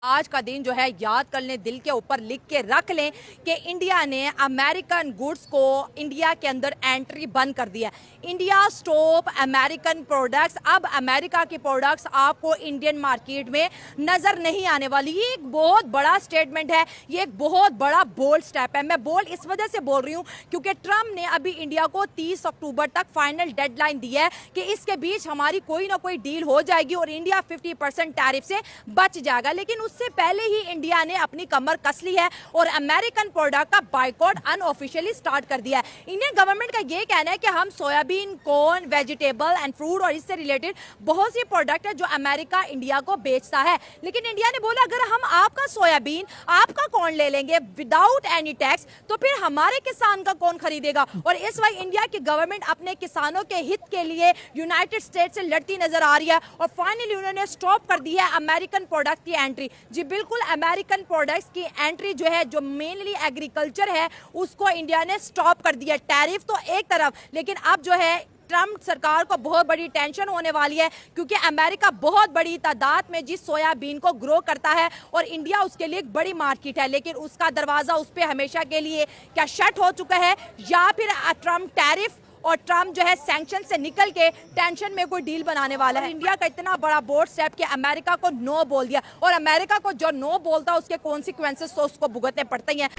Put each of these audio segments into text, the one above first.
आज का दिन जो है याद कर लें, दिल के ऊपर लिख के रख लें कि इंडिया ने अमेरिकन गुड्स को इंडिया के अंदर एंट्री बंद कर दिया। India stop American products. अब अमेरिका की प्रोडक्ट्स आपको इंडियन मार्केट में नजर नहीं आने वाली। ये एक बहुत बड़ा स्टेटमेंट है, ये एक बहुत बड़ा बोल्ड स्टेप है। मैं बोल्ड इस वजह से बोल रही हूँ क्योंकि ट्रंप ने अभी इंडिया को 30 अक्टूबर तक फाइनल डेडलाइन दी है कि इसके बीच हमारी कोई ना कोई डील हो जाएगी और इंडिया 50% टैरिफ से बच जाएगा। लेकिन उससे पहले ही इंडिया ने अपनी कमर कस ली है और अमेरिकन प्रोडक्ट का बाइकॉट अनऑफिशियली स्टार्ट कर दिया है। इंडियन गवर्नमेंट का यह कहना है कि हम soybean, corn, vegetable and fruit और इससे रिलेटेड बहुत सी प्रोडक्ट है जो अमेरिका इंडिया को बेचता है। लेकिन इंडिया ने बोला अगर हम आपका सोयाबीन, आपका कॉर्न ले लेंगे विदाउट एनी टैक्स तो फिर हमारे किसान का कौन खरीदेगा। और इस वक्त इंडिया की गवर्नमेंट अपने किसानों के हित के लिए यूनाइटेड स्टेट से लड़ती नजर आ रही है और फाइनली उन्होंने स्टॉप कर दी है अमेरिकन प्रोडक्ट की एंट्री। जी बिल्कुल, अमेरिकन प्रोडक्ट्स की एंट्री जो है, जो मेनली एग्रीकल्चर है, उसको इंडिया ने स्टॉप कर दिया। टैरिफ तो एक तरफ, लेकिन अब जो है ट्रंप सरकार को बहुत बड़ी टेंशन होने वाली है क्योंकि अमेरिका बहुत बड़ी तादाद में जिस सोयाबीन को ग्रो करता है और इंडिया उसके लिए एक बड़ी मार्केट है, लेकिन उसका दरवाजा उस पर हमेशा के लिए क्या शट हो चुका है या फिर ट्रंप टैरिफ और ट्रंप जो है सैंक्शन से निकल के टेंशन में कोई डील बनाने वाला है। इंडिया का इतना बड़ा बोल्ड स्टेप कि अमेरिका को नो बोल दिया और अमेरिका को जो नो बोलता है उसके कॉन्सिक्वेंसेस तो उसको भुगतने पड़ते ही हैं।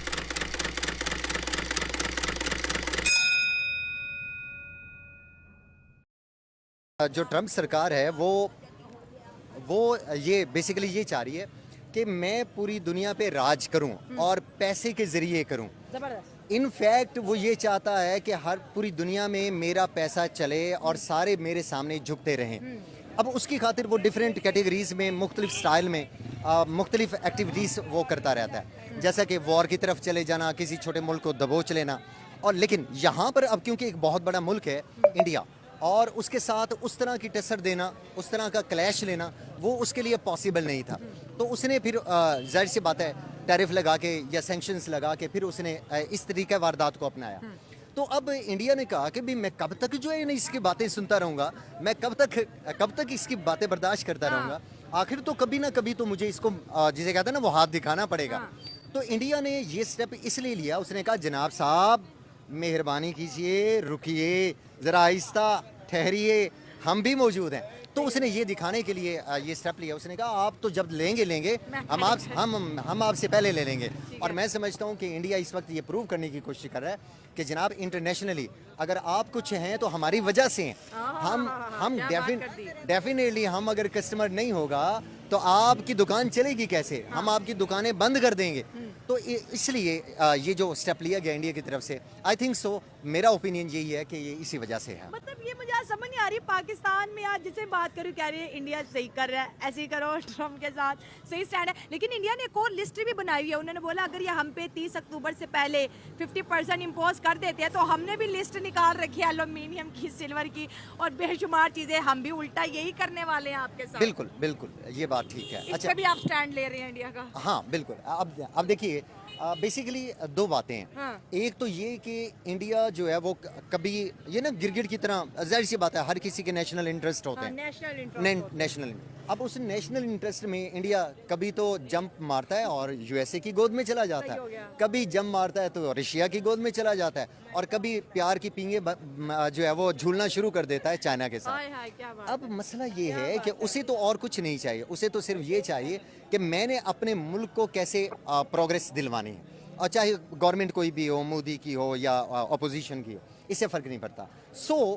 जो ट्रंप सरकार है वो ये बेसिकली ये चाह रही है कि मैं पूरी दुनिया पे राज करूं और पैसे के जरिए करूं। जबरदस्त। इनफैक्ट वो ये चाहता है कि हर पूरी दुनिया में मेरा पैसा चले और सारे मेरे सामने झुकते रहें। अब उसकी खातिर वो डिफरेंट कैटेगरीज में मुख्तलिफ स्टाइल में मुख्तलिफ एक्टिविटीज़ वो करता रहता है, जैसा कि वॉर की तरफ चले जाना, किसी छोटे मुल्क को दबोच लेना। और लेकिन यहाँ पर अब क्योंकि एक बहुत बड़ा मुल्क है इंडिया और उसके साथ उस तरह की टक्कर देना, उस तरह का क्लैश लेना वो उसके लिए पॉसिबल नहीं था। तो उसने फिर जाहिर सी बात है टैरिफ लगा के या सैंक्शंस लगा के फिर उसने इस तरीके वारदात को अपनाया। तो अब इंडिया ने कहा कि भी मैं कब तक जो है इसकी बातें सुनता रहूँगा, मैं कब तक इसकी बातें बर्दाश्त करता रहूँगा। आखिर तो कभी ना कभी तो मुझे इसको जिसे कहते हैं ना वो हाथ दिखाना पड़ेगा। तो इंडिया ने ये स्टेप इसलिए लिया, उसने कहा जनाब साहब मेहरबानी कीजिए, रुकिए, ज़रा आहिस्ता ठहरिए, हम भी मौजूद हैं। तो उसने ये दिखाने के लिए ये स्टेप लिया। उसने कहा आप तो जब लेंगे हम आपसे पहले ले लेंगे। और मैं समझता हूँ कि इंडिया इस वक्त ये प्रूव करने की कोशिश कर रहा है कि जनाब इंटरनेशनली अगर आप कुछ हैं तो हमारी वजह से हैं। हम डेफिनेटली हम अगर कस्टमर नहीं होगा तो आपकी दुकान चलेगी कैसे? हम आपकी दुकानें बंद कर देंगे। तो इसलिए ये जो स्टेप लिया गया इंडिया की तरफ से, आई थिंक सो, मेरा ओपिनियन यही है कि ये इसी वजह से है। मतलब ये मुझे आज समझ नहीं आ रही, पाकिस्तान में आज जिसे बात करूँ कह रही है इंडिया सही कर रहा है, ऐसे ही करो, ट्रम्प के साथ सही स्टैंड है। लेकिन इंडिया ने एक और लिस्ट भी बनाई हुई है। उन्होंने बोला अगर ये हम पे 30 अक्टूबर से पहले 50% इम्पोज कर देते हैं तो हमने भी लिस्ट निकाल रखी है एल्यूमिनियम की, सिल्वर की और बेशुमार चीजें। हम भी उल्टा यही करने वाले हैं आपके साथ। बिल्कुल बिल्कुल, ये बात ठीक है। अच्छा, भी आप स्टैंड ले रहे हैं इंडिया का? हाँ बिल्कुल। अब देखिए बेसिकली दो बातें हैं। हाँ। एक तो ये कि इंडिया जो है वो कभी ये ना गिरगिट की तरह, जाहिर सी बात है हर किसी के नेशनल इंटरेस्ट होते हैं। नेशनल अब उस नेशनल इंटरेस्ट में इंडिया कभी तो जंप मारता है और यूएसए की गोद में चला जाता है, कभी जंप मारता है तो रशिया की गोद में चला जाता है, और कभी प्यार की पींगे जो है वो झूलना शुरू कर देता है चाइना के साथ। अब मसला ये है कि उसे तो और कुछ नहीं चाहिए, उसे तो सिर्फ ये चाहिए कि मैंने अपने मुल्क को कैसे प्रोग्रेस दिलवानी है, और चाहे गवर्नमेंट कोई भी हो, मोदी की हो या अपोजिशन की हो, इससे फ़र्क नहीं पड़ता।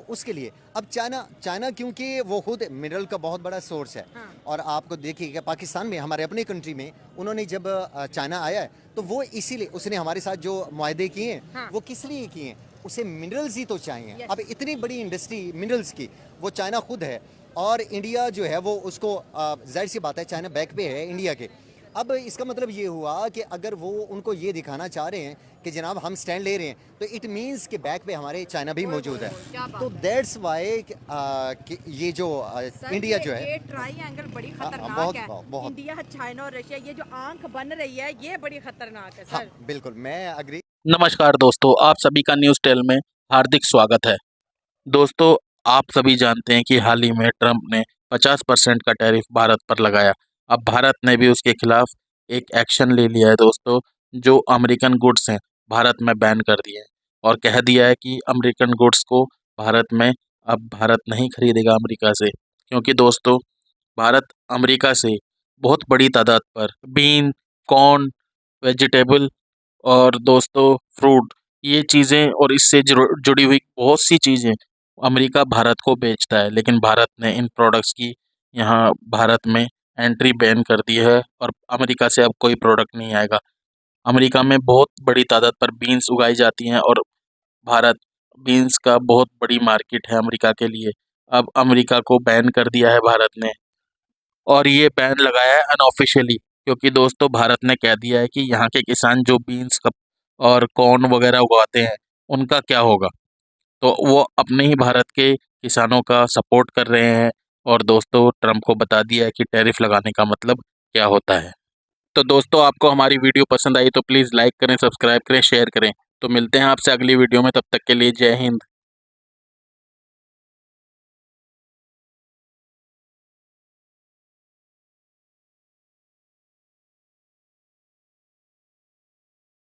उसके लिए अब चाइना क्योंकि वो खुद मिनरल का बहुत बड़ा सोर्स है। और आपको देखिएगा पाकिस्तान में, हमारे अपने कंट्री में, उन्होंने जब चाइना आया है तो वो इसीलिए उसने हमारे साथ जो मुआहदे किए हैं वो किस लिए किए हैं, उसे मिनरल्स ही तो चाहिए। अब इतनी बड़ी इंडस्ट्री मिनरल्स की वो चाइना खुद है, और इंडिया जो है वो उसको जाहिर सी बात है चाइना बैक पे है इंडिया के। अब इसका मतलब ये हुआ कि अगर वो उनको ये दिखाना चाह रहे हैं कि जनाब हम स्टैंड ले रहे हैं तो इट मींस कि बैक पे हमारे चाइना भी मौजूद है। तो दैट्स वाई ये जो इंडिया जो है, ये ट्रायंगल बड़ी खतरनाक है। इंडिया, चाइना और रशिया, ये जो आंख बन रही है ये बड़ी खतरनाक है सर। बिल्कुल, मैं अग्री। नमस्कार दोस्तों, आप सभी का न्यूज़ टेल में हार्दिक स्वागत है। दोस्तों, आप सभी जानते हैं कि हाल ही में ट्रंप ने 50% का टैरिफ भारत पर लगाया। अब भारत ने भी उसके खिलाफ एक एक्शन ले लिया है दोस्तों, जो अमेरिकन गुड्स हैं भारत में बैन कर दिए हैं और कह दिया है कि अमेरिकन गुड्स को भारत में अब भारत नहीं खरीदेगा अमेरिका से, क्योंकि दोस्तों भारत अमेरिका से बहुत बड़ी तादाद पर बीन, कॉर्न, वेजिटेबल और दोस्तों फ्रूट, ये चीज़ें और इससे जुड़ी हुई बहुत सी चीज़ें अमेरिका भारत को बेचता है, लेकिन भारत ने इन प्रोडक्ट्स की यहाँ भारत में एंट्री बैन कर दी है और अमेरिका से अब कोई प्रोडक्ट नहीं आएगा। अमेरिका में बहुत बड़ी तादाद पर बीन्स उगाई जाती हैं और भारत बीन्स का बहुत बड़ी मार्केट है अमेरिका के लिए। अब अमेरिका को बैन कर दिया है भारत ने और ये बैन लगाया है अनऑफिशियली, क्योंकि दोस्तों भारत ने कह दिया है कि यहाँ के किसान जो बीन्स का और कॉर्न वगैरह उगाते हैं उनका क्या होगा। तो वो अपने ही भारत के किसानों का सपोर्ट कर रहे हैं और दोस्तों ट्रम्प को बता दिया है कि टैरिफ लगाने का मतलब क्या होता है। तो दोस्तों आपको हमारी वीडियो पसंद आई तो प्लीज़ लाइक करें, सब्सक्राइब करें, शेयर करें। तो मिलते हैं आपसे अगली वीडियो में, तब तक के लिए जय हिंद।